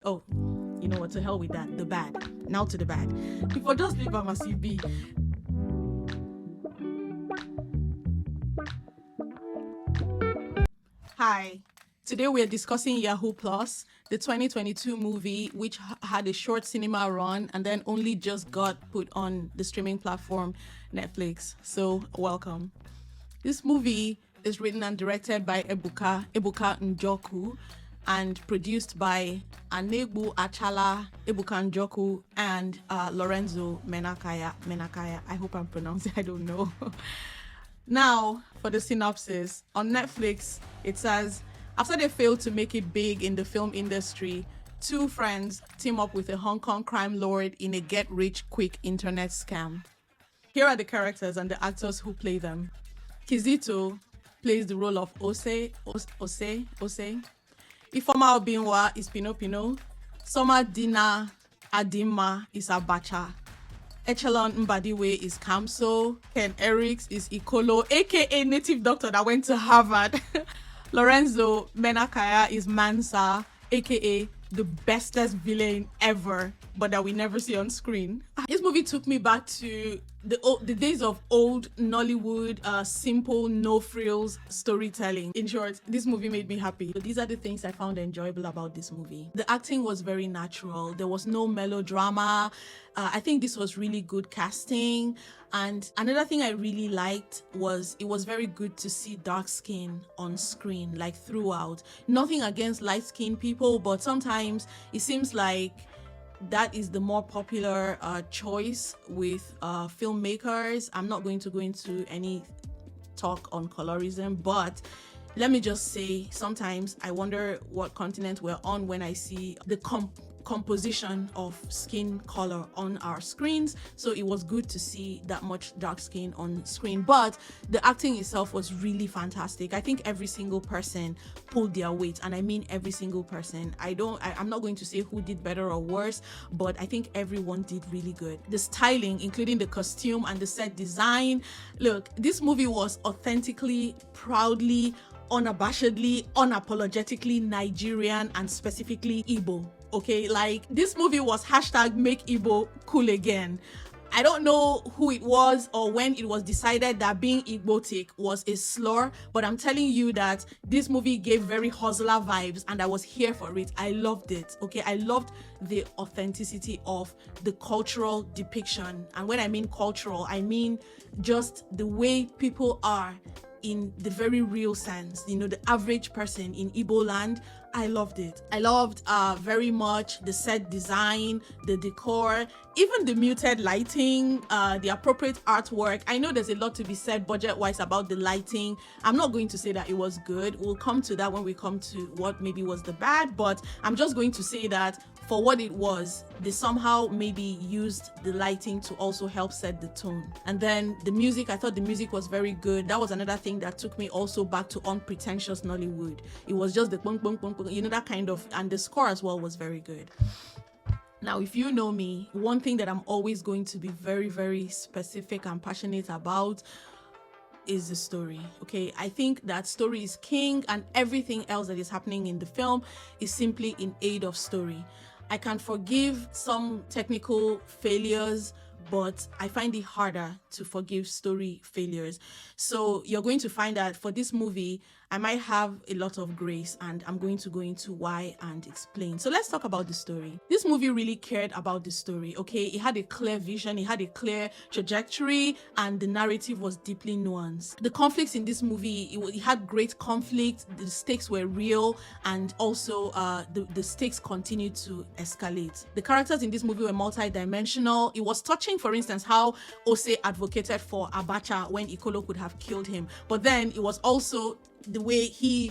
Oh, you know what? To hell with that. The bad. Now to the bad. Before just leave a massive B. Hi. Today we are discussing Yahoo Plus, the 2022 movie which had a short cinema run and then only just got put on the streaming platform Netflix. So welcome. This movie is written and directed by Ebuka Njoku, and produced by Anegbu, Achalla, Ebuka Njoku, and Lorenzo Menakaya. I hope I'm pronouncing. I don't know. Now, for the synopsis. On Netflix, it says, after they failed to make it big in the film industry, two friends team up with a Hong Kong crime lord in a get-rich-quick internet scam. Here are the characters and the actors who play them. Keezyto plays the role of Ose. Ifeoma Obinwa is Pino. Somadina Adinma is Abacha. Echelon Mbadiwe is Kamso. Ken Eriks is Ikolo, aka native doctor that went to Harvard. Lorenzo Menakaya is Mansa, aka the bestest villain ever, but that we never see on screen. This movie took me back to the days of old Nollywood, simple, no frills storytelling. In short, this movie made me happy. But these are the things I found enjoyable about this movie. The acting was very natural. There was no melodrama. I think this was really good casting. And another thing I really liked was it was very good to see dark skin on screen, like throughout. Nothing against light skinned people, but sometimes it seems like that is the more popular choice with filmmakers. I'm not going to go into any talk on colorism, but let me just say sometimes I wonder what continent we're on when I see the composition of skin color on our screens. So it was good to see that much dark skin on screen, but the acting itself was really fantastic. I think every single person pulled their weight, and I mean every single person. I'm not going to say who did better or worse, but I think everyone did really good. The styling, including the costume and the set design. Look, this movie was authentically, proudly, unabashedly, unapologetically Nigerian, and specifically Igbo. Okay, like this movie was hashtag make Igbo cool again. I don't know who it was or when it was decided that being Igbotic was a slur, but I'm telling you that this movie gave very hustler vibes and I was here for it. I loved it. Okay, I loved the authenticity of the cultural depiction. And when I mean cultural, I mean just the way people are in the very real sense, you know, the average person in Igbo land. I loved it. I loved very much the set design, the decor, even the muted lighting, the appropriate artwork. I know there's a lot to be said budget-wise about the lighting. I'm not going to say that it was good. We'll come to that when we come to what maybe was the bad, but I'm just going to say that for what it was, they somehow maybe used the lighting to also help set the tone. And then the music, I thought the music was very good. That was another thing that took me also back to unpretentious Nollywood. It was just the bung, bung, bung, bung, you know, that kind of, and the score as well was very good. Now, if you know me, one thing that I'm always going to be very, very specific and passionate about is the story. Okay, I think that story is king, and everything else that is happening in the film is simply in aid of story. I can forgive some technical failures, but I find it harder to forgive story failures. So you're going to find that for this movie, I might have a lot of grace, and I'm going to go into why and explain. So let's talk about the story. This movie really cared about the story, okay? It had a clear vision, it had a clear trajectory, and the narrative was deeply nuanced. The conflicts in this movie, it had great conflict, the stakes were real, and also the stakes continued to escalate. The characters in this movie were multi-dimensional. It was touching, for instance, how Ose advocated for Abacha when Ikolo could have killed him. But then it was also the way he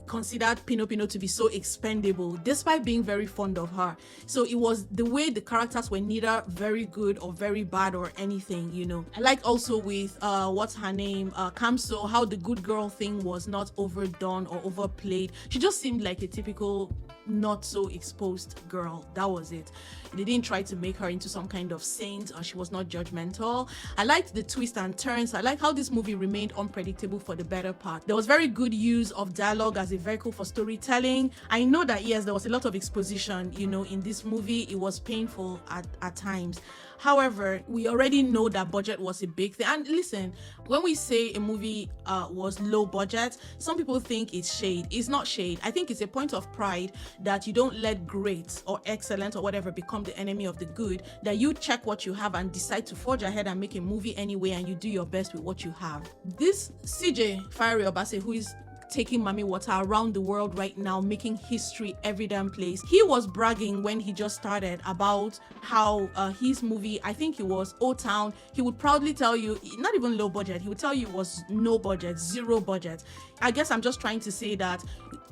considered Pino to be so expendable despite being very fond of her. So it was the way the characters were neither very good or very bad or anything, you know. I liked also with what's her name, Kamso, how the good girl thing was not overdone or overplayed. She just seemed like a typical not so exposed girl. That was it. They didn't try to make her into some kind of saint, or she was not judgmental. I liked the twists and turns. I like how this movie remained unpredictable for the better part. There was very good use of dialogue as a vehicle for storytelling. I know that yes, there was a lot of exposition, in this movie. It was painful at times. However, we already know that budget was a big thing. And listen, when we say a movie was low budget, some people think it's shade. It's not shade. I think it's a point of pride that you don't let great or excellent or whatever become the enemy of the good, that you check what you have and decide to forge ahead and make a movie anyway, and you do your best with what you have. This CJ Fiery Obase, who is taking Mami Water around the world right now, making history every damn place. He was bragging when he just started about how his movie, I think it was Old Town, he would proudly tell you, not even low budget, he would tell you it was no budget, zero budget. I guess I'm just trying to say that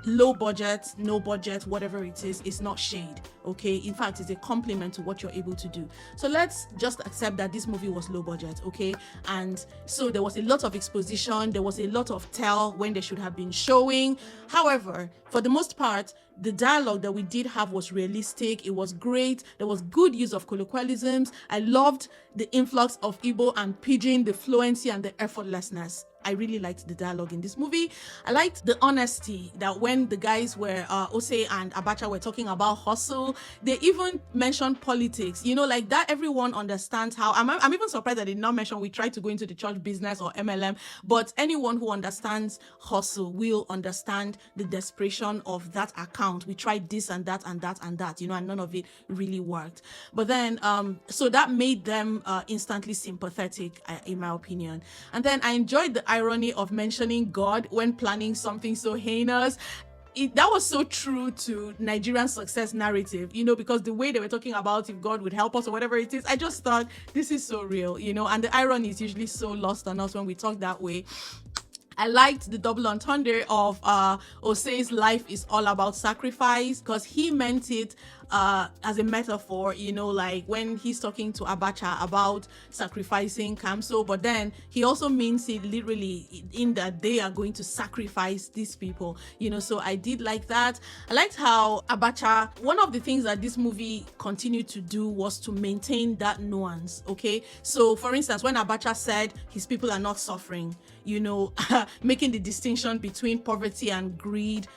low budget, no budget, whatever it is, it's not shade, okay? In fact, it's a compliment to what you're able to do. So let's just accept that this movie was low budget, okay? And so there was a lot of exposition, there was a lot of tell when they should have been showing. However, for the most part, the dialogue that we did have was realistic. It was great. There was good use of colloquialisms. I loved the influx of Igbo and Pidgin, the fluency and the effortlessness. I really liked the dialogue in this movie. I liked the honesty that when the guys were, Ose and Abacha were talking about hustle, they even mentioned politics. Like that, everyone understands how, I'm even surprised that they did not mention we tried to go into the church business or MLM, but anyone who understands hustle will understand the desperation of that account. We tried this and that and that and that, and none of it really worked. But then, so that made them instantly sympathetic, in my opinion. And then I enjoyed the irony of mentioning God when planning something so heinous. That was so true to Nigerian success narrative, because the way they were talking about if God would help us or whatever it is, I just thought this is so real, and the irony is usually so lost on us when we talk that way. I liked the double entendre of Ose's life is all about sacrifice, because he meant it as a metaphor, like when he's talking to Abacha about sacrificing Kamso, but then he also means it literally in that they are going to sacrifice these people, so I did like that. I liked how Abacha, one of the things that this movie continued to do was to maintain that nuance, okay? So for instance, when Abacha said his people are not suffering, making the distinction between poverty and greed,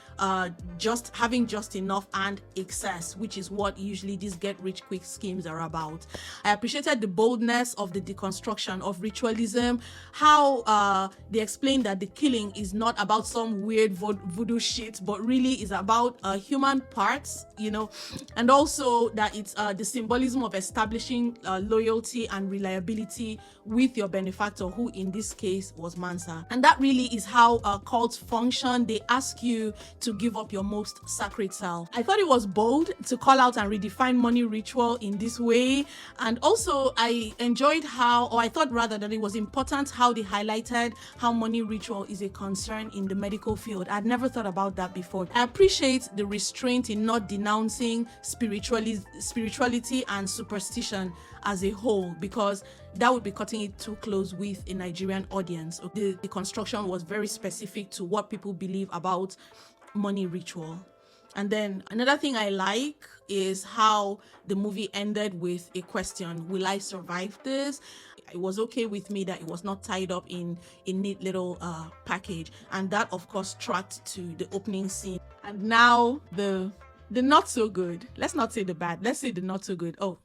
just having just enough and excess, which is what usually these get rich quick schemes are about. I appreciated the boldness of the deconstruction of ritualism, how they explained that the killing is not about some weird voodoo shit, but really is about human parts, and also that it's the symbolism of establishing loyalty and reliability with your benefactor, who in this case was Mansa. And that really is how cults function. They ask you to give up your most sacred self. I thought it was bold to call out and redefine money ritual in this way. And also I enjoyed I thought rather that it was important how they highlighted how money ritual is a concern in the medical field. I'd never thought about that before. I appreciate the restraint in not denouncing spirituality and superstition as a whole, because that would be cutting it too close with a Nigerian audience. The construction was very specific to what people believe about money ritual. And then another thing I like is how the movie ended with a question: will I survive this? It was okay with me that it was not tied up in a neat little package, and that of course tracked to the opening scene. And now the not so good. Let's not say the bad, let's say the not so good. Oh,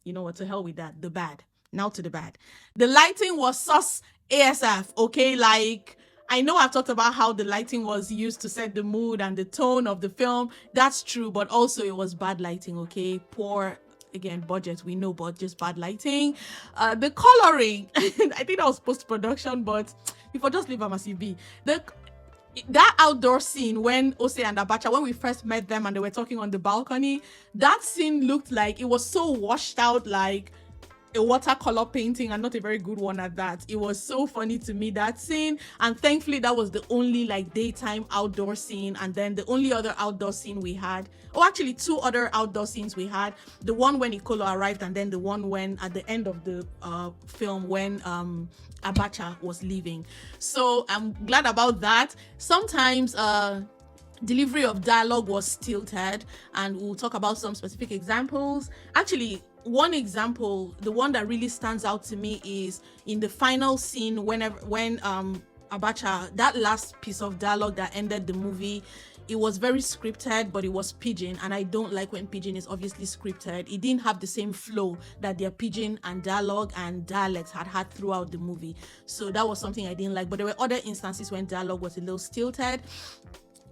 you know what, to hell with that. The bad. Now to the bad. The lighting was sus ASF, okay? Like, I know I've talked about how the lighting was used to set the mood and the tone of the film. That's true, but also it was bad lighting, okay? Poor, again, budget, we know, but just bad lighting. The coloring, I think that was post-production, but if I just leave them as it be. That outdoor scene when Ose and Abacha, when we first met them and they were talking on the balcony, that scene looked like it was so washed out, like a watercolor painting, and not a very good one at that. It was so funny to me, that scene, and thankfully that was the only like daytime outdoor scene. And then the only other outdoor scene we had, actually two other outdoor scenes we had, the one when Ikolo arrived, and then the one when at the end of the film when Abacha was leaving. So I'm glad about that. Sometimes delivery of dialogue was stilted, and we'll talk about some specific examples. Actually, one example, the one that really stands out to me, is in the final scene when Abacha, that last piece of dialogue that ended the movie. It was very scripted, but it was pidgin, and I don't like when pidgin is obviously scripted. It didn't have the same flow that their pidgin and dialogue and dialects had throughout the movie. So that was something I didn't like. But there were other instances when dialogue was a little stilted.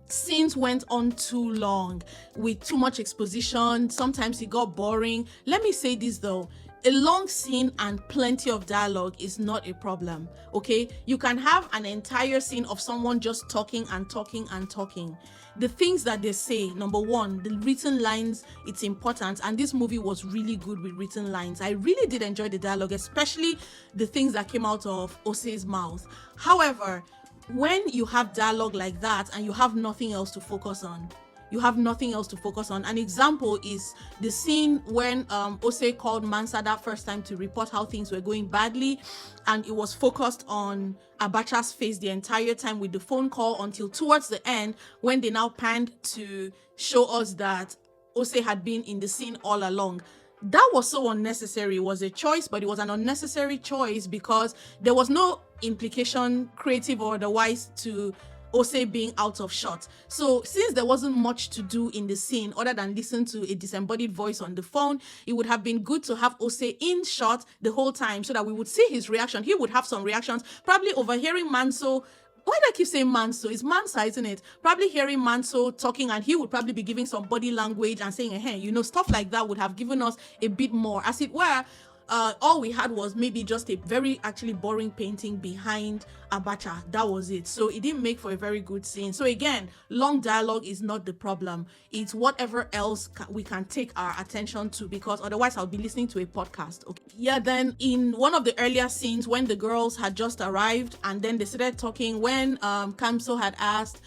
Scenes went on too long with too much exposition. Sometimes it got boring. Let me say this though, a long scene and plenty of dialogue is not a problem, okay? You can have an entire scene of someone just talking and talking and talking. The things that they say, number one, the written lines, it's important, and this movie was really good with written lines. I really did enjoy the dialogue, especially the things that came out of Ose's mouth. However, when you have dialogue like that and you have nothing else to focus on, an example is the scene when Ose called Mansa that first time to report how things were going badly, and it was focused on Abacha's face the entire time with the phone call until towards the end, when they now panned to show us that Ose had been in the scene all along. That was so unnecessary. It was a choice, but it was an unnecessary choice because there was no implication, creative or otherwise, to Ose being out of shot. So since there wasn't much to do in the scene other than listen to a disembodied voice on the phone, it would have been good to have Ose in shot the whole time so that we would see his reaction. He would have some reactions, probably overhearing Manso. Why do I keep saying Manso? It's Mansa, isn't it? Probably hearing Manso talking, and he would probably be giving some body language and saying, hey, you know, stuff like that would have given us a bit more. As it were, all we had was maybe just a very actually boring painting behind Abacha. That was it. So it didn't make for a very good scene. So again, long dialogue is not the problem. It's whatever else we can take our attention to, because otherwise I'll be listening to a podcast. Okay. Yeah, then in one of the earlier scenes when the girls had just arrived and then they started talking, when Kamso had asked,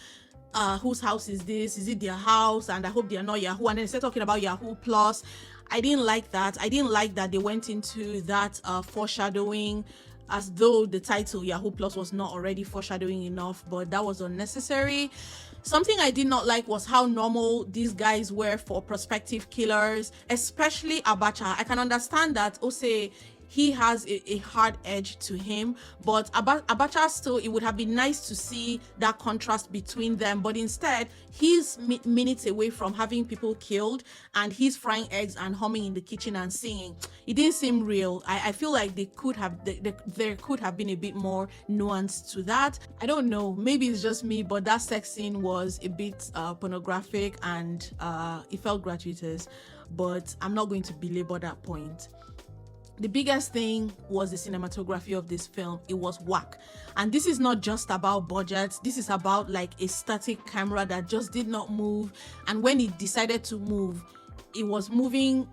whose house is this? Is it their house? And I hope they are not Yahoo. And then they started talking about Yahoo Plus. I didn't like that. I didn't like that they went into that foreshadowing, as though the title Yahoo Plus was not already foreshadowing enough, but that was unnecessary. Something I did not like was how normal these guys were for prospective killers, especially Abacha. I can understand that Ose, he has a hard edge to him, but Abacha still, it would have been nice to see that contrast between them, but instead he's minutes away from having people killed and he's frying eggs and humming in the kitchen and singing. It didn't seem real. I feel like there could have been a bit more nuance to that. I don't know, maybe it's just me, but that sex scene was a bit pornographic and it felt gratuitous, but I'm not going to belabor that point. The biggest thing was the cinematography of this film. It was whack. And this is not just about budgets. This is about like a static camera that just did not move. And when it decided to move, it was moving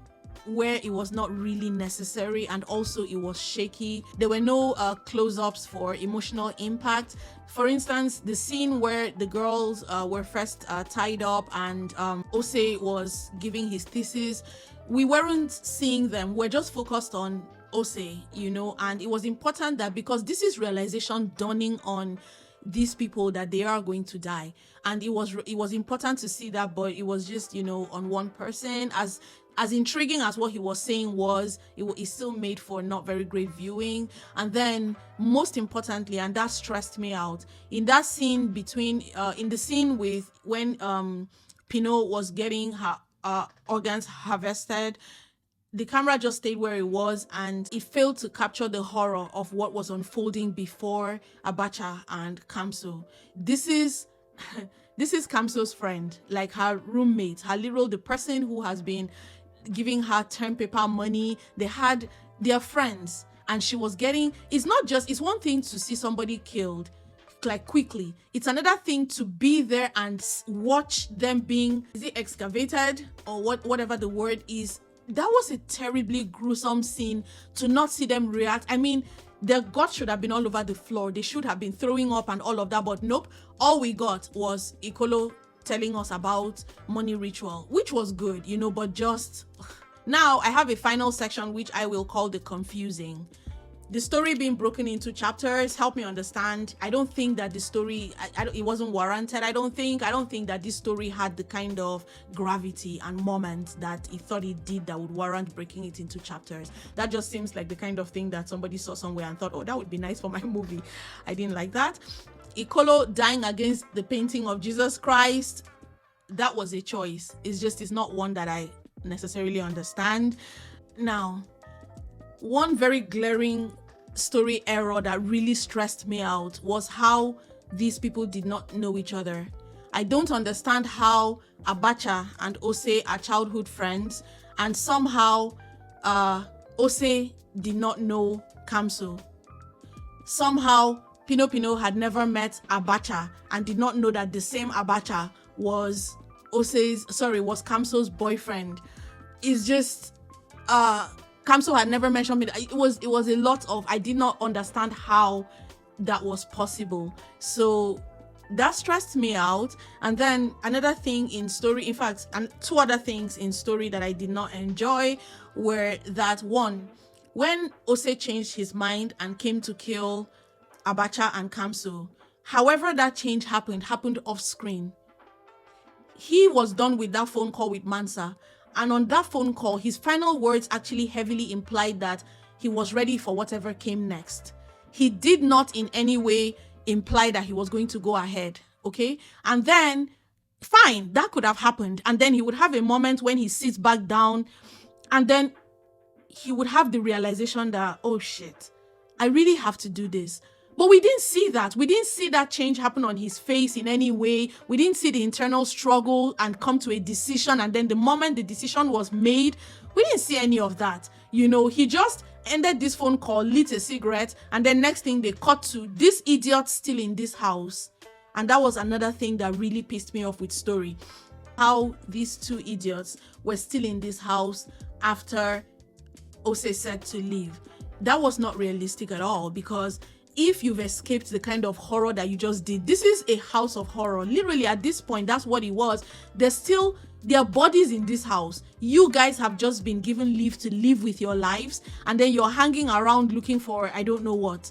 where it was not really necessary, and also it was shaky. There were no close-ups for emotional impact. For instance, the scene where the girls were first tied up and Ose was giving his thesis, we weren't seeing them. We're just focused on Ose, you know, and it was important that, because this is realization dawning on these people that they are going to die, and it was important to see that, but it was just, you know, on one person. As intriguing as what he was saying was, it still made for not very great viewing. And then most importantly, and that stressed me out, in that scene in the scene with when Pinot was getting her organs harvested, the camera just stayed where it was and it failed to capture the horror of what was unfolding before Abacha and Kamso. This is Kamso's friend, like her roommate, the person who has been giving her term paper money. They're friends, and she was getting, it's one thing to see somebody killed like quickly. It's another thing to be there and watch them being, is it excavated or whatever the word is. That was a terribly gruesome scene to not see them react. I mean, their guts should have been all over the floor. They should have been throwing up and all of that, but nope. All we got was Ikolo telling us about money ritual, which was good, you know, but just... Now I have a final section which I will call the confusing. the story being broken into chapters helped me understand. I don't think that the story, it wasn't warranted. I don't think that this story had the kind of gravity and moment that he thought it did that would warrant breaking it into chapters. That just seems like the kind of thing that somebody saw somewhere and thought, oh, that would be nice for my movie. I didn't like that. Ikolo dying against the painting of Jesus Christ, that was a choice. It's not one that I necessarily understand. Now, one very glaring story error that really stressed me out was how these people did not know each other. I don't understand how Abacha and Ose are childhood friends, and somehow Ose did not know Kamso. Somehow Pino had never met Abacha and did not know that the same Abacha was Kamso's boyfriend. It's just Kamso had never mentioned me. It was a lot of, I did not understand how that was possible. So that stressed me out. And then another thing in story, in fact, and two other things in story that I did not enjoy were that, one, when Ose changed his mind and came to kill Abacha and Kamso, however that change happened off screen. He was done with that phone call with Mansa. And on that phone call, his final words actually heavily implied that he was ready for whatever came next. He did not in any way imply that he was going to go ahead, okay? And then, fine, that could have happened. And then he would have a moment when he sits back down, and then he would have the realization that, oh shit, I really have to do this. But we didn't see that. We didn't see that change happen on his face in any way. We didn't see the internal struggle and come to a decision. And then the moment the decision was made, we didn't see any of that. You know, he just ended this phone call, lit a cigarette, and then next thing they cut to this idiot still in this house. And that was another thing that really pissed me off with story. How these two idiots were still in this house after Ose said to leave. That was not realistic at all, because if you've escaped the kind of horror that you just did, this is a house of horror. Literally at this point, that's what it was. There are bodies in this house. You guys have just been given leave to live with your lives, and then you're hanging around looking for I don't know what.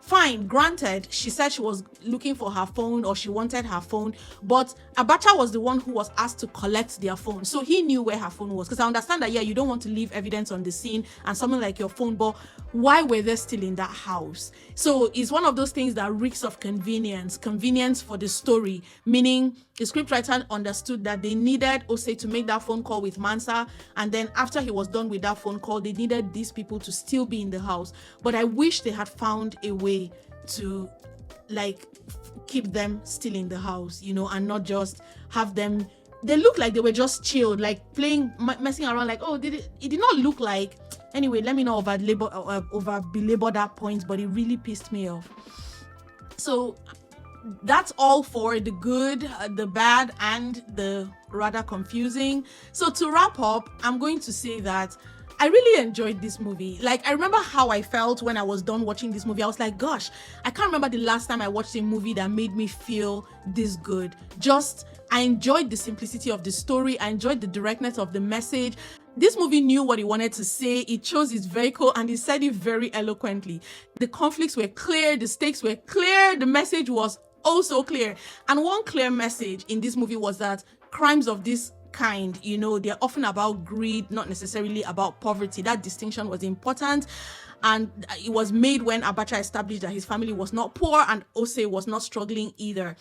Fine, granted, she said she was looking for her phone, or she wanted her phone, but Abacha was the one who was asked to collect their phone. So he knew where her phone was. Because I understand that, yeah, you don't want to leave evidence on the scene and something like your phone, but why were they still in that house? So it's one of those things that reeks of convenience for the story, meaning the scriptwriter understood that they needed Ose to make that phone call with Mansa, and then after he was done with that phone call, they needed these people to still be in the house. But I wish they had found a way to keep them still in the house, you know, and not just have them. They look like they were just chilled, like playing, messing around, like, oh, it did not look like. Anyway, let me not over-belabor that point, but it really pissed me off. So that's all for the good, the bad, and the rather confusing. So to wrap up, I'm going to say that I really enjoyed this movie. Like, I remember how I felt when I was done watching this movie. I was like, gosh, I can't remember the last time I watched a movie that made me feel this good. I enjoyed the simplicity of the story. I enjoyed the directness of the message. This movie knew what it wanted to say. It chose its vehicle and it said it very eloquently. The conflicts were clear. The stakes were clear. The message was also clear. And one clear message in this movie was that crimes of this kind, you know, they're often about greed, not necessarily about poverty. That distinction was important, and it was made when Abacha established that his family was not poor and Ose was not struggling either.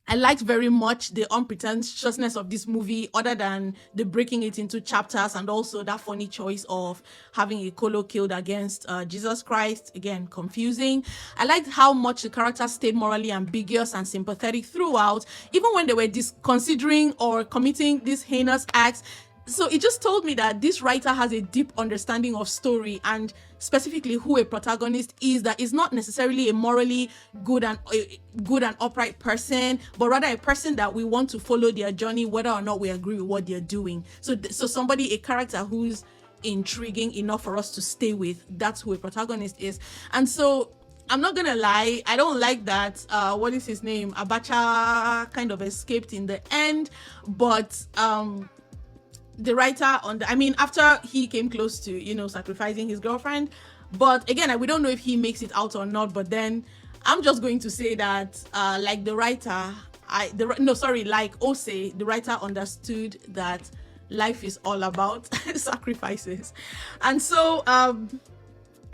I liked very much the unpretentiousness of this movie, other than the breaking it into chapters and also that funny choice of having Ikolo killed against Jesus Christ. Again, confusing. I liked how much the characters stayed morally ambiguous and sympathetic throughout, even when they were considering or committing these heinous acts. So it just told me that this writer has a deep understanding of story, and specifically who a protagonist is, that is not necessarily a morally good and upright person, but rather a person that we want to follow their journey, whether or not we agree with what they're doing. So a character who's intriguing enough for us to stay with. That's who a protagonist is. And so I'm not gonna lie, I don't like that what is his name, Abacha kind of escaped in the end, but the writer after he came close to, sacrificing his girlfriend, But again, we don't know if he makes it out or not. But then I'm just going to say that, like the writer, like Ose, the writer understood that life is all about sacrifices. And so,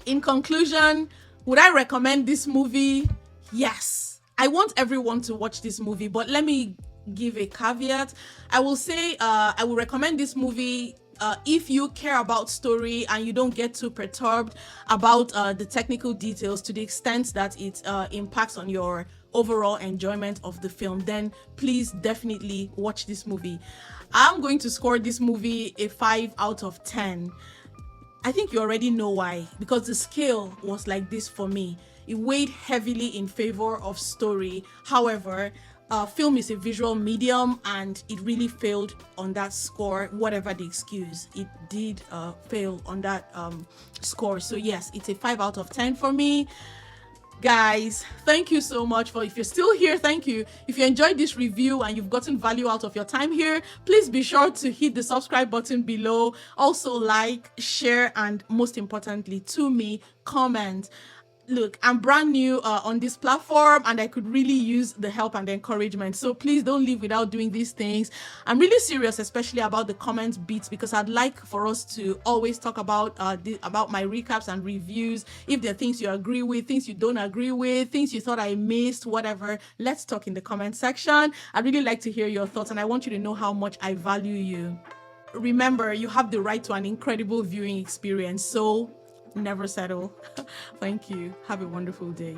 in conclusion, would I recommend this movie? Yes. I want everyone to watch this movie, but let me give a caveat. I will say I will recommend this movie if you care about story and you don't get too perturbed about the technical details to the extent that it impacts on your overall enjoyment of the film, then please definitely watch this movie. I'm going to score this movie a 5 out of 10. I think you already know why, because the scale was like this for me. It weighed heavily in favor of story. However, film is a visual medium and it really failed on that score. Whatever the excuse, it did fail on that score. So yes, it's a 5 out of 10 for me. Guys, thank you so much for, if you're still here, thank you. If you enjoyed this review and you've gotten value out of your time here, please be sure to hit the subscribe button below. Also like, share, and most importantly to me, comment. Look, I'm brand new on this platform and I could really use the help and the encouragement. So please don't leave without doing these things. I'm really serious, especially about the comments bits, because I'd like for us to always talk about about my recaps and reviews. If there are things you agree with, things you don't agree with, things you thought I missed, whatever, let's talk in the comment section. I'd really like to hear your thoughts and I want you to know how much I value you. Remember, you have the right to an incredible viewing experience. So never settle. Thank you. Have a wonderful day.